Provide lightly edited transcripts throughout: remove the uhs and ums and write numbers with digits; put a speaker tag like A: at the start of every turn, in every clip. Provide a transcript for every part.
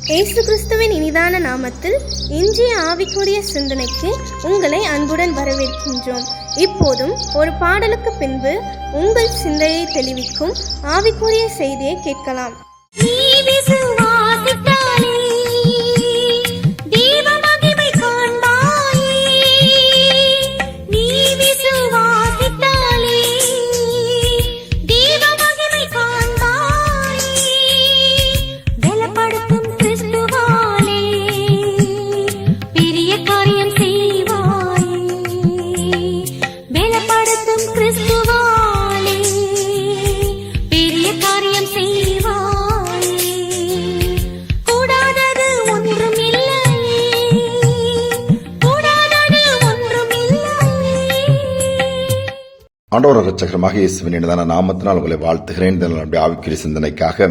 A: இயேசு கிறிஸ்துவின் இனிதான நாமத்தில் இன்றைய ஆவிக்குரிய சிந்தனைக்கு உங்களை அன்புடன் வரவேற்கின்றோம். இப்போதும் ஒரு பாடலுக்கு பின்பு உங்கள் சிந்தையை தெளிவிக்கும் ஆவிக்குரிய செய்தியை கேட்கலாம்.
B: ஆண்டவர் இரட்சகருமாக இயேசுவின் இனிதான நாமத்தினால் உங்களை வாழ்த்துகிறேன். நம்முடைய ஆவிக்குரிய சிந்தனைக்காக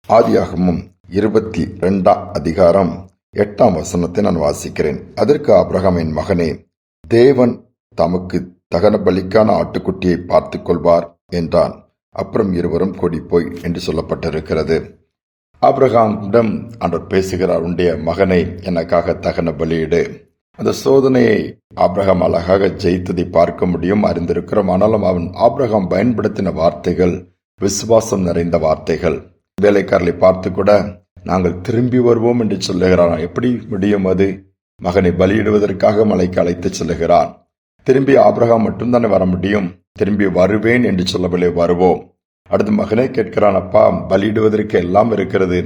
B: ஆதியாகமம் 22 அதிகாரம் 8 நான் வாசிக்கிறேன். அதற்கு ஆபிரகாம், என் மகனே, தேவன் தமக்கு தகன பலிக்கான ஆட்டுக்குட்டியை பார்த்துக் கொள்வார் என்றான். அப்புறம் இருவரும் கூடிப்போய் என்று சொல்லப்பட்டிருக்கிறது. ஆபிரகாமிடம் ஆண்டவர் பேசுகிறார், உன்னுடைய மகனை எனக்காக தகன பலியிடு. அந்த சோதனையை ஆபிரகாம் அழகாக ஜெயித்ததை பார்க்க முடியும், அறிந்திருக்கிறோம். ஆனாலும் ஆபிரகாம் பயன்படுத்தின வார்த்தைகள் விசுவாசம் நிறைந்த வார்த்தைகள். வேலைக்காரர்களை பார்த்து கூட நாங்கள் திரும்பி வருவோம் என்று சொல்லுகிறான். எப்படி முடியும் அது? மகனை பலியிடுவதற்காக மலைக்கு அழைத்து செல்லுகிறான். திரும்பி ஆபிரகாம் மட்டும்தானே வர முடியும். திரும்பி வருவேன் என்று சொல்லவில்லை, வருவோம். அடுத்து மகனே கேட்கிறான், அப்பா, பலியிடுவதற்கு எல்லாம் இருக்கிறது,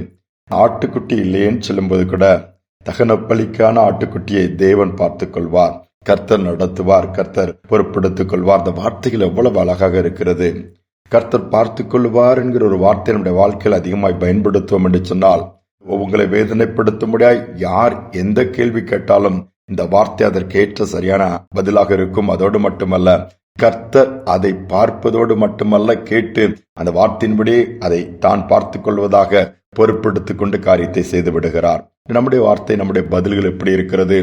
B: ஆட்டுக்குட்டி இல்லையேன்னு சொல்லும்போது கூட தகன பலிக்கான ஆட்டுக்குட்டியை தேவன் பார்த்துக் கொள்வார், கர்த்தர் நடத்துவார், கர்த்தர் பொறுப்பெடுத்துக் கொள்வார். அந்த வார்த்தைகள் எவ்வளவு அழகாக இருக்கிறது. கர்த்தர் பார்த்துக் கொள்வார் என்கிற ஒரு வார்த்தை நம்முடைய வாழ்க்கையில் அதிகமாய் பயன்படுத்துவோம் என்று சொன்னால், உங்களை வேதனைப்படுத்தும்படியாய் யார் எந்த கேள்வி கேட்டாலும் இந்த வார்த்தை அதற்கேற்ற சரியான பதிலாக இருக்கும். அதோடு மட்டுமல்ல, கர்த்தர் அதை பார்ப்பதோடு மட்டுமல்ல, கேட்டு அந்த வார்த்தையின்படி அதை தான் பார்த்துக் கொள்வதாக பொறுப்பெடுத்துக் கொண்டு காரியத்தை செய்து விடுகிறார். நம்முடைய வார்த்தை, நம்முடைய பதில்கள் எப்படி இருக்கிறது?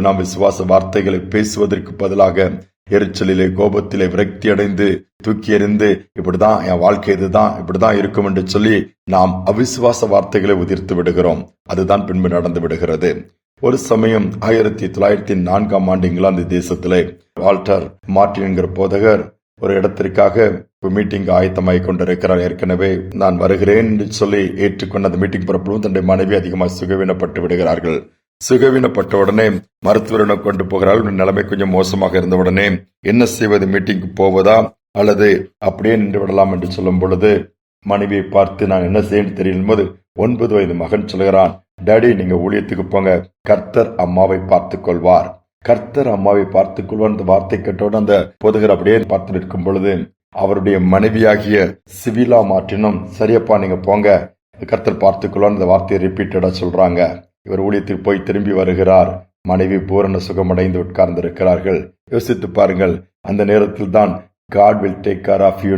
B: நாம் விசுவாச வார்த்தைகளை பேசுவதற்கு பதிலாக எரிச்சலிலே, கோபத்திலே, விரக்தி அடைந்து தூக்கி எறிந்து இப்படிதான் என் வாழ்க்கை, இதுதான் இப்படிதான் இருக்கும் என்று சொல்லி நாம் அவிசுவாச வார்த்தைகளை உதிர்த்து விடுகிறோம். அதுதான் பின்பு நடந்து விடுகிறது. ஒரு சமயம் 1904 இங்கிலாந்து தேசத்திலே வால்டர் மார்டின் என்கிற போதகர் ஒரு இடத்திற்காக மீட்டிங் ஆயத்தமாய் கொண்டிருக்கிறார். ஏற்கனவே நான் வருகிறேன் என்று சொல்லி ஏற்றுக்கொண்ட அந்த மீட்டிங் புறப்படும் தன்னுடைய மனைவி அதிகமாக சுகவீனப்பட்டு விடுகிறார்கள். சுகவீனப்பட்ட உடனே மருத்துவரிடம் கொண்டு போகிறார்கள். நிலைமை கொஞ்சம் மோசமாக இருந்த உடனே என்ன செய்வது? மீட்டிங்கு போவதா அல்லது அப்படியே நின்று விடலாம் என்று சொல்லும் பொழுது மனைவியை பார்த்து நான் என்ன செய்யணும் தெரியும் போது 9 வயது மகன் சொல்கிறான், டாடி, நீங்க ஊழியத்துக்கு போங்க, கர்த்தர் அம்மாவை பார்த்துக் கொள்வார், கர்த்தர் அம்மாவை பார்த்துக் கொள்வார். அந்த வார்த்தை கேட்டோடு அந்த போதகர் அப்படியே பார்த்து நிற்கும் பொழுது அவருடைய மனைவியாகிய சிவிலா மாற்றினும், சரியப்பா நீங்க போங்க, கர்த்தர் பார்த்துக் கொள்வார், அந்த வார்த்தையை ரிப்பீட்டடா சொல்றாங்க. இவர் ஊழியத்துக்கு போய் திரும்பி வருகிறார். மனைவி பூரண சுகமடைந்து உட்கார்ந்து இருக்கிறார்கள். யோசித்து பாருங்கள். அந்த நேரத்தில் தான் God will take care of you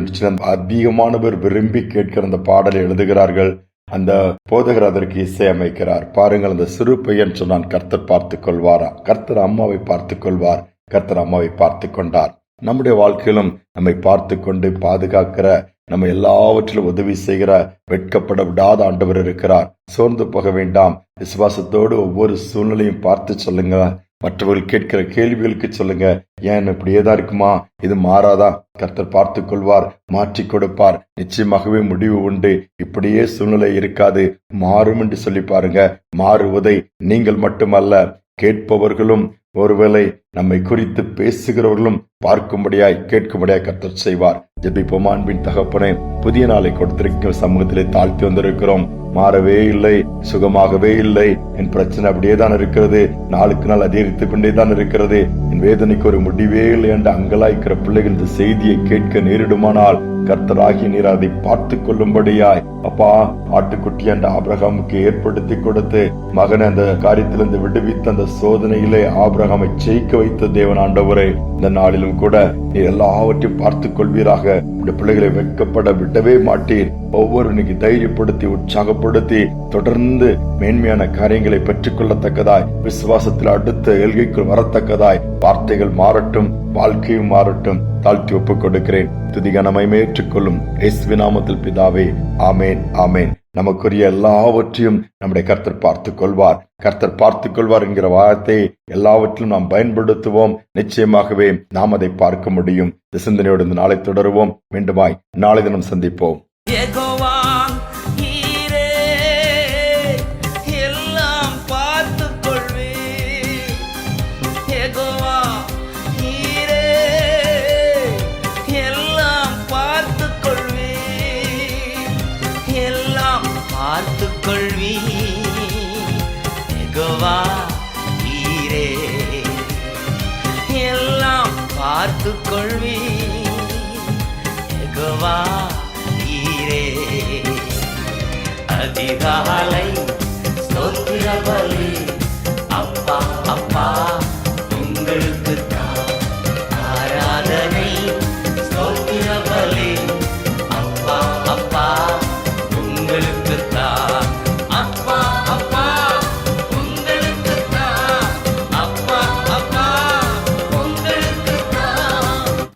B: அதிகமானவர் விரும்பி கேட்கிற அந்த பாடலை எழுதுகிறார்கள். அந்த போதகர் அதற்கு இசை அமைக்கிறார். பாருங்கள், அந்த சிறு பையன் சொன்னான், கர்த்தர் பார்த்துக் கொள்வாரா? கர்த்தர் அம்மாவை பார்த்துக் கொள்வார். கர்த்தர் அம்மாவை பார்த்துக் கொண்டார். நம்முடைய வாழ்க்கையிலும் நம்மை பார்த்து கொண்டு பாதுகாக்கிற, நம்ம எல்லாவற்றிலும் உதவி செய்கிற, வெட்கப்பட விடாத ஆண்டவர் இருக்கிறார். சோர்ந்து போக வேண்டாம். விசுவாசத்தோடு ஒவ்வொரு சூழ்நிலையும் பார்த்து சொல்லுங்க. மற்றவர்கள் கேட்கிற கேள்விகளுக்கு சொல்லுங்க, ஏன் இப்படியேதான் இருக்குமா, இது மாறாதா? கர்த்தர் பார்த்துக் கொள்வார், மாற்றி கொடுப்பார். நிச்சயமாகவே முடிவு உண்டு. இப்படியே சூழ்நிலை இருக்காது, மாறும் என்று சொல்லி பாருங்க. மாறுவதை நீங்கள் மட்டுமல்ல, கேட்பவர்களும், ஒருவேளை நம்மை குறித்து பேசுகிறவர்களும் பார்க்கும்படியாய், கேட்கும்படியாய் கர்த்தர் செய்வார். ஜெபிப்போம். அன்பின் தகப்பனே, புதிய நாளை கொடுத்திருக்கிற சமூகத்திலே தாழ்த்தி வந்திருக்கிறோம். மாறவே இல்லை, சுகமாகவே இல்லை. என் பிரச்சனை அப்படியே தான் இருக்கிறது, நாளுக்கு நாள் அதிகரித்துக் கொண்டே தான் இருக்கிறது, என் வேதனைக்கு ஒரு முடிவே இல்லை என்று அங்கலாய்க்கிற பிள்ளைகள் இந்த செய்தியை கேட்க நேரிடுமானால் கர்த்தராகி நீர் அதை பார்த்துக் கொள்ளும்படியாய், அப்பா, ஆட்டுக்குட்டி என்ற ஆபிரகாமுக்கு ஏற்படுத்தி கொடுத்து மகனை அந்த காரியத்திலிருந்து விடுவித்த அந்த சோதனையிலே ஆபிரகாமை ஜெயிக்க வைத்த தேவன் ஆண்டவரே, இந்த நாளிலும் கூட நீர் எல்லாவற்றையும் பார்த்துக் கொள்வீராக. இந்த பிள்ளைகளை வெட்கப்பட விடவே மாட்டீர். ஒவ்வொரு இன்னைக்கு தைரியப்படுத்தி, உற்சாகப்படுத்தி, தொடர்ந்து மேன்மையான காரியங்களை பெற்றுக் கொள்ளத்தக்கதாய், விசுவாசத்தில் அடுத்த எல்கைக்குள் வரத்தக்கதாய் வார்த்தைகள் மாறட்டும், வாழ்க்கையும் மாறட்டும். தாழ்த்தி ஒப்புக் கொடுக்கிறேன். துதிகனமை ஏற்றுக்கொள்ளும் இயேசுவின் நாமத்தில் பிதாவே, ஆமேன், ஆமேன். நமக்குரிய எல்லாவற்றையும் நம்முடைய கர்த்தர் பார்த்துக் கொள்வார். கர்த்தர் பார்த்துக் கொள்வார் என்கிற வார்த்தையை எல்லாவற்றிலும் நாம் பயன்படுத்துவோம். நிச்சயமாகவே நாம் அதை பார்க்க முடியும். இந்த சிந்தனையோடு இந்த நாளை தொடருவோம். மீண்டுமாய் நாளை தினம் சந்திப்போம்.
C: யெகோவா நீரே எல்லாம் பார்த்துக் கொள்வீர். யெகோவா நீரே எல்லாம் பார்த்துக் கொள்வீர். எல்லாம் பார்த்துக் கொள்வீர். யெகோவா நீரே எல்லாம் பார்த்துக் கொள்வீர். யெகோவா அதிகாலை